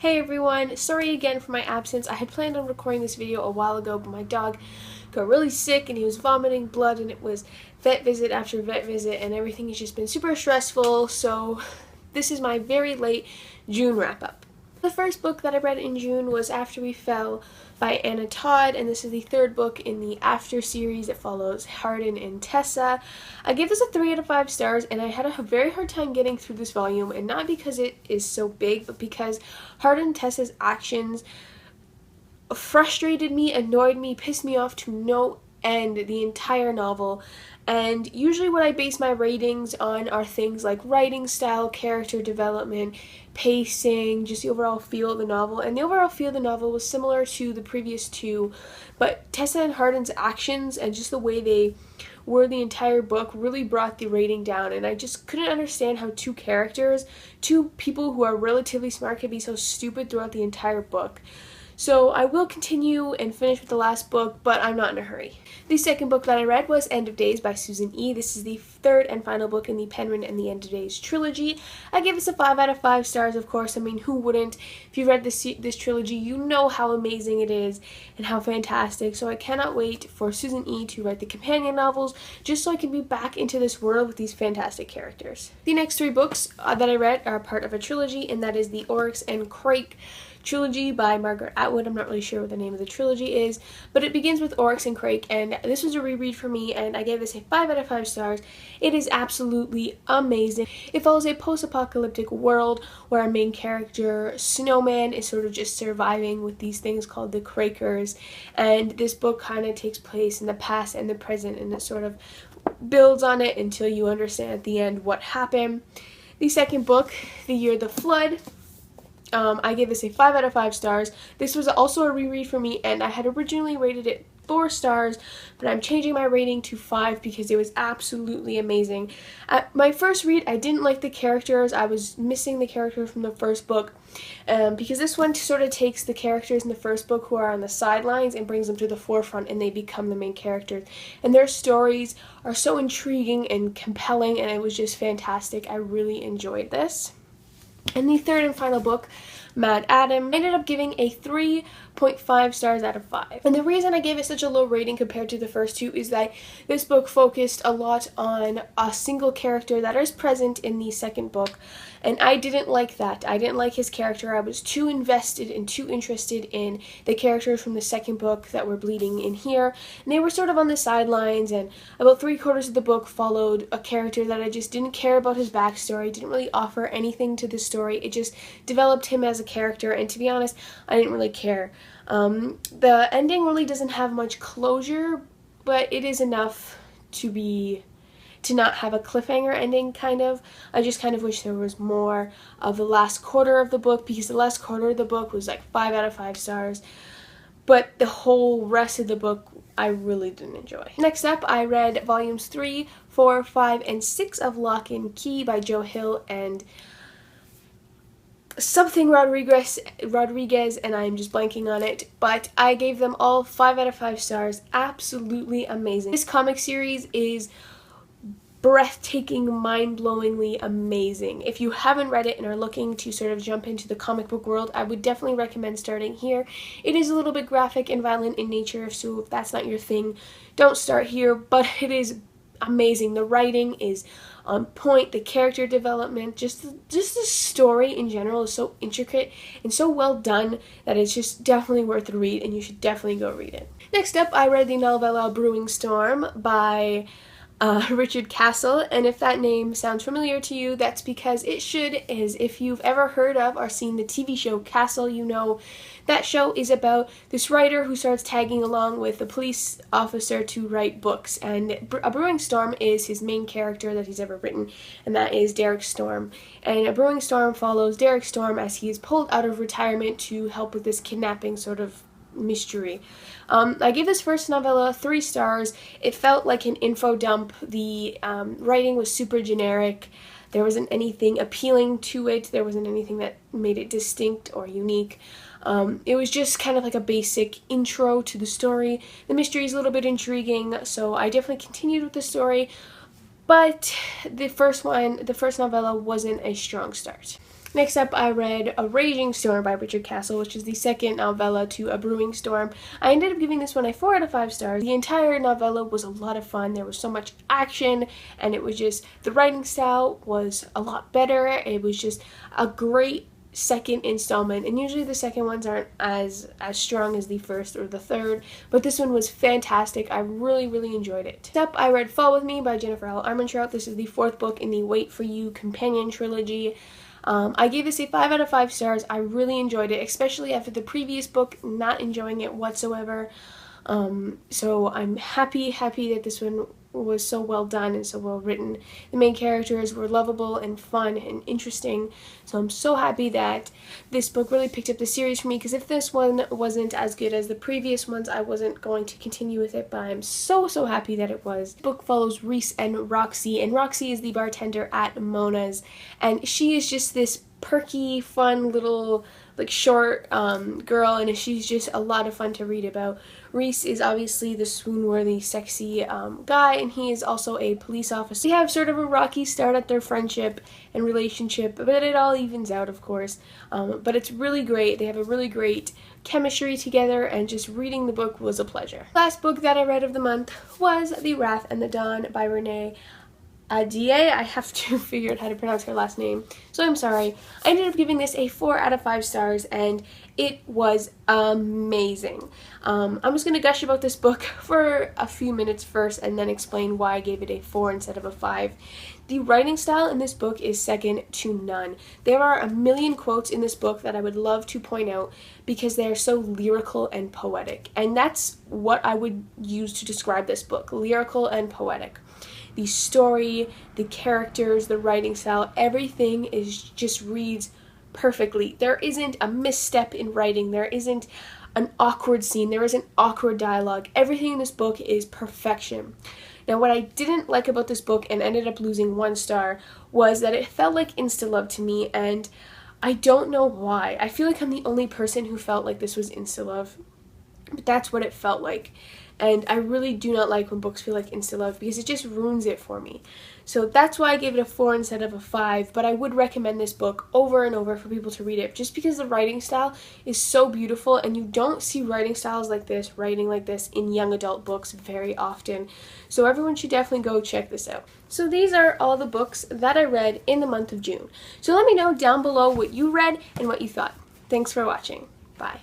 Hey everyone, sorry again for my absence. I had planned on recording this video a while ago, but my dog got really sick and he was vomiting blood and it was vet visit after vet visit and everything has just been super stressful, so this is my very late June wrap-up. The first book that I read in June was After We Fell by Anna Todd, and this is the third book in the After series that follows Hardin and Tessa. I gave this a 3 out of 5 stars, and I had a very hard time getting through this volume, and not because it is so big, but because Hardin and Tessa's actions frustrated me, annoyed me, pissed me off to no end the entire novel. And usually what I base my ratings on are things like writing style, character development, pacing, just the overall feel of the novel. And the overall feel of the novel was similar to the previous two, but Tessa and Hardin's actions and just the way they were the entire book really brought the rating down. And I just couldn't understand how two people who are relatively smart, could be so stupid throughout the entire book. So I will continue and finish with the last book, but I'm not in a hurry. The second book that I read was End of Days by Susan E. This is the third and final book in the Penguin and the End of Days trilogy. I gave this a 5 out of 5 stars, of course. I mean, who wouldn't? If you've read this trilogy, you know how amazing it is and how fantastic. So I cannot wait for Susan E. to write the companion novels, just so I can be back into this world with these fantastic characters. The next 3 books that I read are part of a trilogy, and that is the Oryx and Crake trilogy by Margaret Atwood. I'm not really sure what the name of the trilogy is, but it begins with Oryx and Crake, and this was a reread for me, and I gave this a 5 out of 5 stars. It is absolutely amazing. It follows a post-apocalyptic world where our main character, Snowman, is sort of just surviving with these things called the Crakers, and this book kind of takes place in the past and the present, and it sort of builds on it until you understand at the end what happened. The second book, The Year of the Flood, I gave this a 5 out of 5 stars. This was also a reread for me, and I had originally rated it 4 stars, but I'm changing my rating to 5 because it was absolutely amazing. At my first read, I didn't like the characters. I was missing the character from the first book, because this one sort of takes the characters in the first book who are on the sidelines and brings them to the forefront, and they become the main characters. And their stories are so intriguing and compelling, and it was just fantastic. I really enjoyed this. And the third and final book, Mad Adam, I ended up giving a 3.5 stars out of 5. And the reason I gave it such a low rating compared to the first two is that this book focused a lot on a single character that is present in the second book, and I didn't like that. I didn't like his character. I was too invested and too interested in the characters from the second book that were bleeding in here, and they were sort of on the sidelines, and about 3/4 of the book followed a character that I just didn't care about his backstory, didn't really offer anything to the story. It just developed him as a character, and to be honest, I didn't really care. The ending really doesn't have much closure, but it is enough to not have a cliffhanger ending, kind of. I just kind of wish there was more of the last quarter of the book, because the last quarter of the book was like 5 out of 5 stars, but the whole rest of the book I really didn't enjoy. Next up, I read volumes 3, 4, 5, and 6 of Lock and Key by Joe Hill and something Rodriguez, and I'm just blanking on it, but I gave them all 5 out of 5 stars. Absolutely amazing. This comic series is breathtaking, mind-blowingly amazing. If you haven't read it and are looking to sort of jump into the comic book world, I would definitely recommend starting here. It is a little bit graphic and violent in nature, so if that's not your thing, don't start here, but it is amazing. The writing is on point, the character development, just the story in general is so intricate and so well done that it's just definitely worth the read, and you should definitely go read it. Next up, I read the novella Brewing Storm by Richard Castle, and if that name sounds familiar to you, that's because it should, is if you've ever heard of or seen the TV show Castle, you know that show is about this writer who starts tagging along with a police officer to write books, and A Brewing Storm is his main character that he's ever written, and that is Derek Storm. And A Brewing Storm follows Derek Storm as he is pulled out of retirement to help with this kidnapping sort of mystery. I gave this first novella 3 stars. It felt like an info dump. The writing was super generic. There wasn't anything appealing to it. There wasn't anything that made it distinct or unique. It was just kind of like a basic intro to the story. The mystery is a little bit intriguing, so I definitely continued with the story, but the first novella wasn't a strong start. Next up, I read A Raging Storm by Richard Castle, which is the second novella to A Brewing Storm. I ended up giving this one a 4 out of 5 stars. The entire novella was a lot of fun. There was so much action, and it was just, the writing style was a lot better. It was just a great second installment, and usually the second ones aren't as strong as the first or the third, but this one was fantastic. I really enjoyed it. Next up, I read Fall With Me by Jennifer L. Armentrout. This is the 4th book in the Wait For You companion trilogy. I gave this a 5 out of 5 stars. I really enjoyed it, especially after the previous book not enjoying it whatsoever. So I'm happy that this one was so well done and so well written. The main characters were lovable and fun and interesting, so I'm so happy that this book really picked up the series for me, because if this one wasn't as good as the previous ones, I wasn't going to continue with it, but I'm so happy that it was. The book follows Reese and Roxy is the bartender at Mona's, and she is just this perky, fun little short girl, and she's just a lot of fun to read about. Reese is obviously the swoon-worthy, sexy guy, and he is also a police officer. They have sort of a rocky start at their friendship and relationship, but it all evens out, of course. But it's really great. They have a really great chemistry together, and just reading the book was a pleasure. Last book that I read of the month was The Wrath and the Dawn by Renee Adier. I have to figure out how to pronounce her last name, so I'm sorry. I ended up giving this a 4 out of 5 stars, and it was amazing. I'm just going to gush about this book for a few minutes first, and then explain why I gave it a 4 instead of a 5. The writing style in this book is second to none. There are a million quotes in this book that I would love to point out, because they are so lyrical and poetic, and that's what I would use to describe this book: lyrical and poetic. The story, the characters, the writing style, everything just reads perfectly. There isn't a misstep in writing. There isn't an awkward scene. There isn't awkward dialogue. Everything in this book is perfection. Now, what I didn't like about this book, and ended up losing 1 star, was that it felt like insta-love to me, and I don't know why. I feel like I'm the only person who felt like this was insta-love, but that's what it felt like. And I really do not like when books feel like insta-love, because it just ruins it for me. So that's why I gave it a 4 instead of a 5, but I would recommend this book over and over for people to read it, just because the writing style is so beautiful, and you don't see writing like this in young adult books very often. So everyone should definitely go check this out. So these are all the books that I read in the month of June. So let me know down below what you read and what you thought. Thanks for watching. Bye.